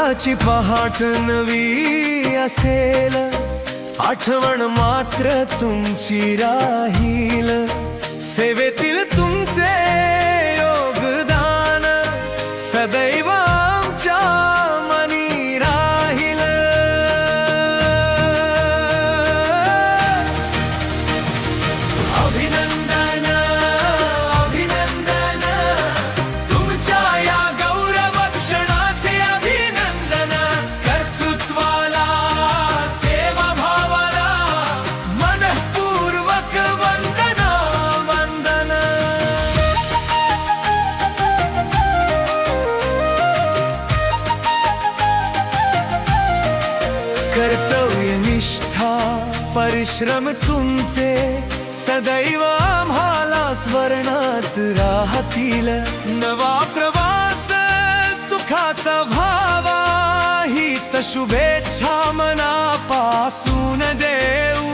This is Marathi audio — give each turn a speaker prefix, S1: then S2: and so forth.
S1: सकाळची पहाट नवी असेल, आठवण मात्र तुमची राहील. सेवेतील तुमचे योगदान सदैव आमच्या मनी राहील. अभिनंदन अभिनंदन, तुमच्या या गौरव क्षणाचे अभिनंदन. कर्तृत्वाला सेवाभावाला मनःपूर्वक वंदन वंदन. कर्तव्यनिष्ठा परिश्रम तुमचे सदैव आम्हाला स्मरणात राहतील. नवा प्रवास सुखाचा व्हावा हीच शुभेच्छा मनापासून देऊ.